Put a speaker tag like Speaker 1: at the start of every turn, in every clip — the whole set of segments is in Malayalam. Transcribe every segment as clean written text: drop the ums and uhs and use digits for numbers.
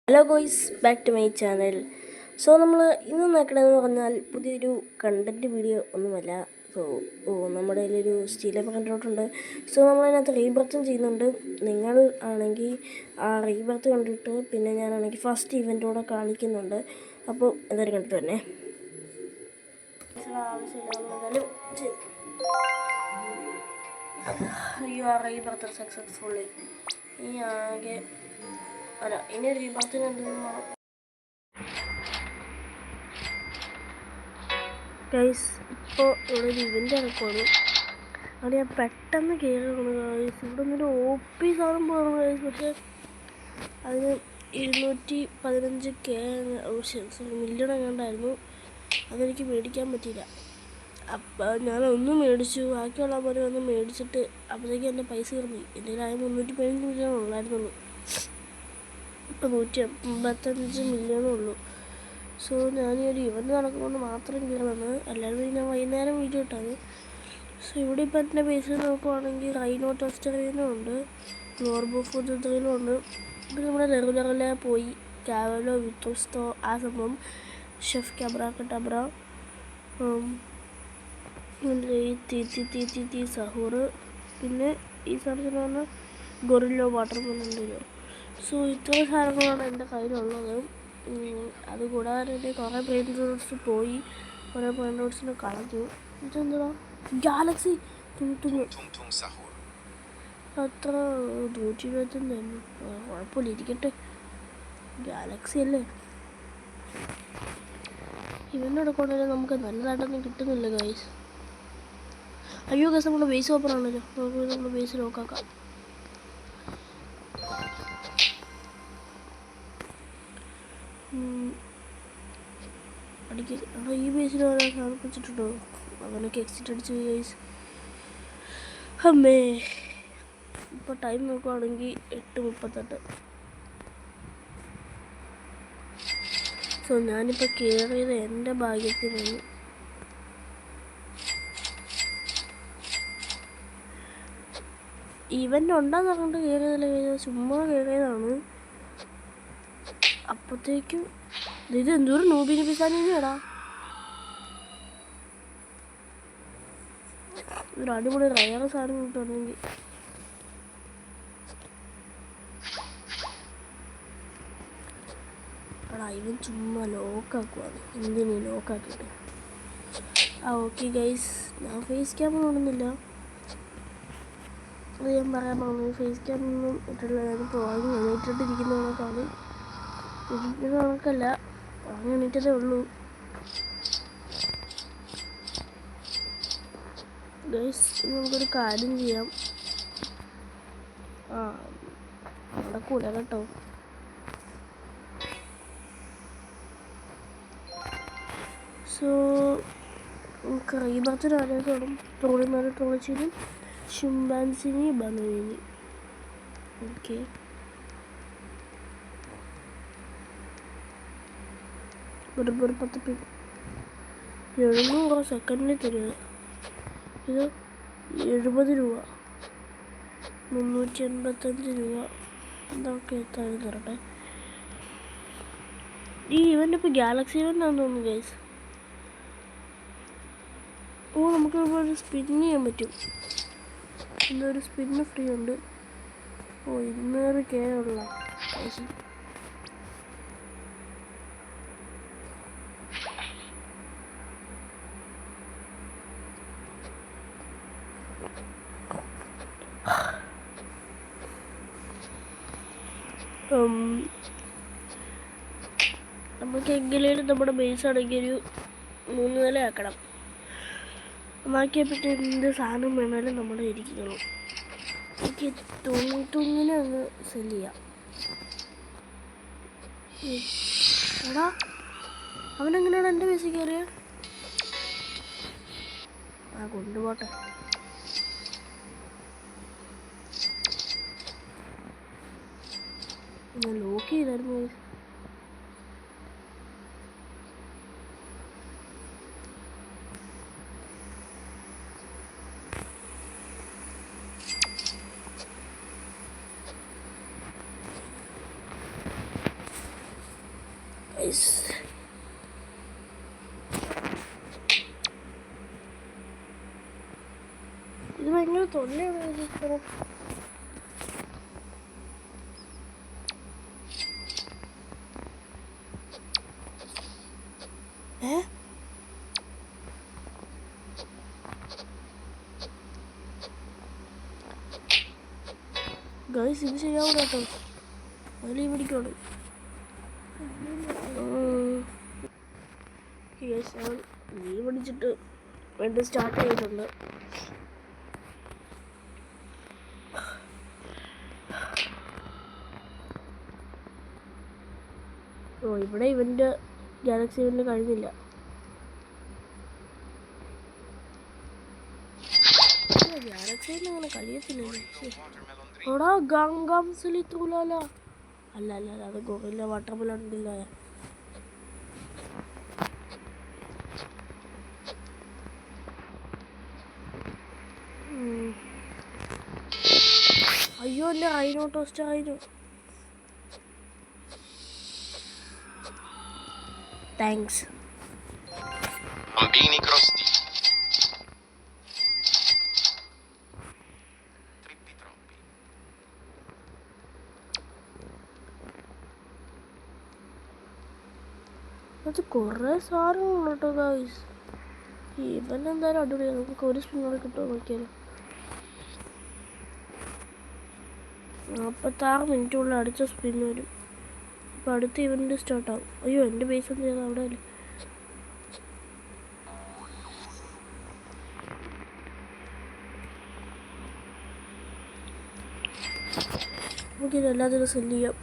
Speaker 1: Hello guys, back to my channel. So നമ്മൾ ഇന്ന് നോക്കണമെന്ന് പറഞ്ഞാൽ പുതിയൊരു കണ്ടൻറ്റ് വീഡിയോ ഒന്നുമല്ല. നമ്മുടെ കയ്യിലൊരു സ്റ്റീൽ കണ്ടിട്ടുണ്ട്. സോ നമ്മളതിനകത്ത് റീബർത്തും ചെയ്യുന്നുണ്ട്. നിങ്ങൾ ആണെങ്കിൽ ആ റീബർത്ത് കണ്ടിട്ട് പിന്നെ ഞാനാണെങ്കിൽ ഫസ്റ്റ് ഇവൻറ്റോടെ കാണിക്കുന്നുണ്ട്. അപ്പോൾ എന്തായാലും കണ്ടിട്ട് തന്നെ ആവശ്യമില്ല. അയ്യോ, ആ റീബർത്ത് സക്സസ്ഫുള്ളി. ഇനി ആകെ ഇനി റീബർത്തിന് എന്തെങ്കിലും ഗൈസ്. ഇപ്പോൾ ഇവിടെ ഒരു ഇവൻ്റ് നടക്കുവാണ്. അവിടെ ഞാൻ പെട്ടെന്ന് കയറുകയാണ് ഗൈസ്. ഇവിടെ നിന്നൊരു OP സാധനം പോകണം ഗൈസ്. പക്ഷേ അതിന് 215 മില്യൺ എങ്ങാണ്ടായിരുന്നു. അതെനിക്ക് മേടിക്കാൻ പറ്റിയില്ല. അപ്പോൾ ഞാനൊന്നും മേടിച്ചു. ബാക്കിയുള്ള പോലെ ഒന്ന് മേടിച്ചിട്ട് അപ്പോഴത്തേക്കും എൻ്റെ പൈസ കയറി. എൻ്റെ കയ്യിൽ 315 മില്യൺ ഉള്ളായിരുന്നുള്ളൂ. ഇപ്പോൾ 185 മില്യണേ ഉള്ളൂ. സോ ഞാൻ ഒരു ഇവൻ്റ് നടക്കുന്നതുകൊണ്ട് മാത്രം കയറുന്നത്. അല്ലാതെ ഞാൻ വൈകുന്നേരം വീഡിയോ ഇട്ടാണ്. സോ ഇവിടെ ഇപ്പം എൻ്റെ ബേസിൽ നോക്കുവാണെങ്കിൽ റൈനോ ടെസ്റ്ററിനും ഉണ്ട്, ഗ്ലോർബോ ഫുഡിലും ഉണ്ട്. പിന്നെ നമ്മുടെ റെഗുലറിലെ പോയി കാവലോ വിത്തോസ്റ്റോ ആ സംഭവം, ഷെഫ് കബ്ര ഈ സഹൂറ്, പിന്നെ ഈ സാധനത്തിന് പറഞ്ഞാൽ ഗൊറില്ലോ വാട്ടർമെലുണ്ടല്ലോ. സോ ഇത്രയും സാധനങ്ങളാണ് എൻ്റെ കയ്യിലുള്ളത്. അതുകൂടാതെ തന്നെ കുറേ ബ്രെയിൻ റോഡ്സ് പോയി, കുറേ ബ്രെയിൻ റോഡ്സിനെ കളഞ്ഞു. ഇതെന്താ ഗാലക്സി അത്ര 125 കുഴപ്പമില്ല, ഇരിക്കട്ടെ. ഗാലക്സി അല്ലേ. ഇവൻ്റെ എടുക്കുകയാണെങ്കിൽ നമുക്ക് നല്ലതായിട്ടൊന്നും കിട്ടുന്നില്ല ഗൈസ്. അയ്യോ ഗൈസ്, നമ്മുടെ ബേസ് ഓപ്പൺ ആണല്ലോ. നമുക്ക് നമ്മുടെ ബേസ് ലോക്കാക്കാം. ഈ ബേസിൽ ഓരോ സാധനം വെച്ചിട്ടുണ്ടോ? അങ്ങനെയൊക്കെ എക്സിറ്റ് അടിച്ച് ഗൈസ്. അമ്മേ, ഇപ്പോൾ ടൈം നോക്കുവാണെങ്കിൽ 8:38. സോ ഞാനിപ്പോൾ കയറിയത് എൻ്റെ ഭാഗ്യത്തിനാണ്. ഇവൻ്റ് ഉണ്ടാന്ന് പറഞ്ഞിട്ട് കയറിയതല്ല, ചുമ്മാ കയറിയതാണ്. അപ്പോഴത്തേക്കും ഇത് എന്തോരം നൂബിന് പിസാനിടാ. ഒരു അടിപൊളി റയർ സാധനം കിട്ടുകയാണെങ്കിൽ. ഇവൻ ചുമ്മാ ലോക്കാക്കുവാണ്. എന്തിനു ലോക്കാക്കിയിട്ട്? ഓക്കെ ഗൈസ്, ഞാൻ ഫേസ് ക്യാം കാണുന്നില്ല. അത് ഞാൻ പറയാൻ പറഞ്ഞു. ഫേസ് ക്യാമൊന്നും ഇട്ടില്ല. ഞാനിപ്പോൾ വാങ്ങി എണീറ്റിട്ടിരിക്കുന്നതൊക്കെയാണ്. ഇരിക്കുന്ന കണക്കല്ല, വാങ്ങി എണീറ്റതേ ഉള്ളൂ ഗൈസ്. നമുക്കൊരു കാര്യം ചെയ്യാം. നടക്കൂല കേട്ടോ. സോ നമുക്ക് റീബർത്തിന് ആരെയൊക്കെ വേണം? ട്രോളിച്ചിനും ഷിംബാൻസിനി ബനുവിനി. ഓക്കെ, ഒരു 10 പിൻ 700 സെക്കൻഡിൽ തരുക. ഇത് 70 രൂപ, 385 രൂപ. ഇതൊക്കെ എത്താനും തരട്ടെ. ഈ ഇവൻ്റ് ഇപ്പോൾ ഗാലക്സി ഇവൻ്റാണെന്ന് തോന്നുന്നു ഗൈസ്. നമുക്ക് ഇപ്പോൾ ഒരു സ്പിൻ ചെയ്യാൻ പറ്റും. ഒരു സ്പിന്ന് ഫ്രീ ഉണ്ട്. 200K ഉള്ള പൈസ. നമുക്ക് എങ്ങനെയും നമ്മുടെ ബേസ് ആണെങ്കിൽ ഒരു 3 നില ആക്കണം. ബാക്കിയെപ്പറ്റി എന്ത് സാധനം വേണമാലും നമ്മൾ ഇരിക്കുന്നുള്ളൂ. എനിക്ക് തുങ്ങിനെ അങ്ങ് സെല് ചെയ്യാം. എടാ, അവനെങ്ങനെയാണ് എൻ്റെ ബേസിൽ കയറിയ? കൊണ്ടുപോട്ടെ. ഞാൻ ലോക്ക് ചെയ്തായിരുന്നു. ഇത് ഭയങ്കര തൊല്ലയാണ്. ഗൈസ് ഇത് ശരിയാവും കേട്ടോ. അതിൽ പിടിക്കണം. നീ പിടിച്ചിട്ട് വീണ്ടും സ്റ്റാർട്ട് ചെയ്തിട്ടുണ്ട്. ഇവിടെ ഇവൻ്റെ ഗാലക്സി ഇവൻ്റെ കഴിഞ്ഞില്ല. ഗാലക്സി അങ്ങനെ കഴിയത്തില്ലല്ലോ. എടാ ഗംഗം സിലിത്തൂലല്ല. അല്ല അല്ല അല്ല, അത് ഗോറില്ല വാട്ടർമെലൺ ഉണ്ടല്ലോ. അയ്യോ എൻ്റെ റൈനോ ടോസ്റ്റ് ആയിരുന്നു. Thanks.
Speaker 2: Bambini crostini. Trippi troppi.
Speaker 1: അത് കുറേ സാധനങ്ങളുണ്ട് കേട്ടോ ഗൈസ്. ഇവനെന്തായാലും അടിപൊളിയാണ്. നമുക്ക് ഒരു സ്പിന്നോടെ കിട്ടുമോ നോക്കിയാലോ. 46 മിനിറ്റുള്ള അടുത്ത സ്പിൻ വരും. അപ്പോൾ അടുത്ത ഇവൻ്റ് സ്റ്റാർട്ടാവും. അയ്യോ എൻ്റെ ബേസ് ഒന്നും ചെയ്താൽ അവിടെ അല്ലേ. നമുക്കിത് എല്ലാത്തിനും സെല് ചെയ്യാം.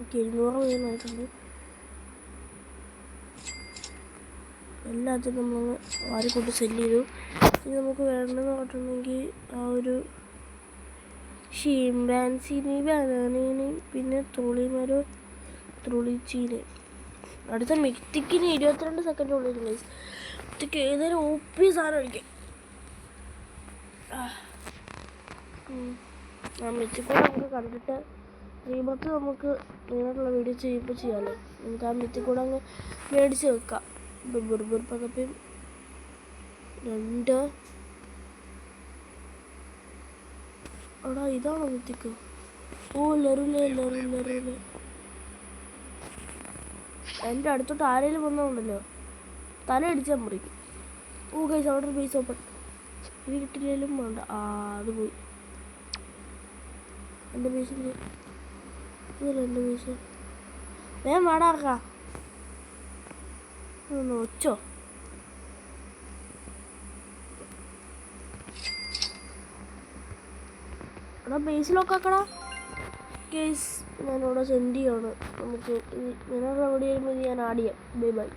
Speaker 1: ഓക്കെ 200 മീനായിട്ടുണ്ട്. എല്ലാത്തിനും നമ്മൾ വാരിക്കൊണ്ട് സെല് ചെയ്തു. ഇനി നമുക്ക് വേണ്ടതെന്ന് പറഞ്ഞിട്ടുണ്ടെങ്കിൽ ആ ഒരു ഷിംബാൻസിനെ, ബനാനേനെയും പിന്നെ തുളിച്ചീനെ. അടുത്ത മിക്തിക്കിന് 22 സെക്കൻഡ് ഉള്ളിൽ ഗൈസ്. മിക്തിക്ക് ഏതായാലും ഒപ്പി സാധനം അടിക്കാം. ആ മിക്തിക്കൂടെ നമുക്ക് കണ്ടിട്ട് റീബത്ത് നമുക്ക് മെയിനായിട്ടുള്ള വീഡിയോ ചെയ്യുമ്പോൾ ചെയ്യാമല്ലോ. നമുക്ക് ആ മിക്തിക്കൂടെ അങ്ങ് മേടിച്ച് വെക്കാം. ബുർബുർ പതപ്പയും 2. എടാ ഇതാണോ മിത്തിക്ക്? ഓ ലറുലേ. എൻ്റെ അടുത്തോട്ട് ആരെങ്കിലും വന്നോണ്ടല്ലോ തല അടിച്ചാൽ മുറിക്കും. ഓ ഗൈസ് അവിടെ ബേസ് ഓപ്പൺ. ഇത് കിട്ടില്ലേലും വേണ്ട. അത് പോയി. എൻ്റെ ബേസിൻ്റെ ഇതല്ല എൻ്റെ ബേസ്. വേഗം വേടാർക്കാം. ഒച്ചോ എടാ ബേസിലൊക്കെ ആക്കടാ. കേസ് ഞാനിവിടെ സെൻഡ് ചെയ്യാണ്. നമുക്ക് ഞാനവിടെ എവിടെ വരുമ്പോൾ ഞാൻ ആഡ് ചെയ്യാം. Bye bye.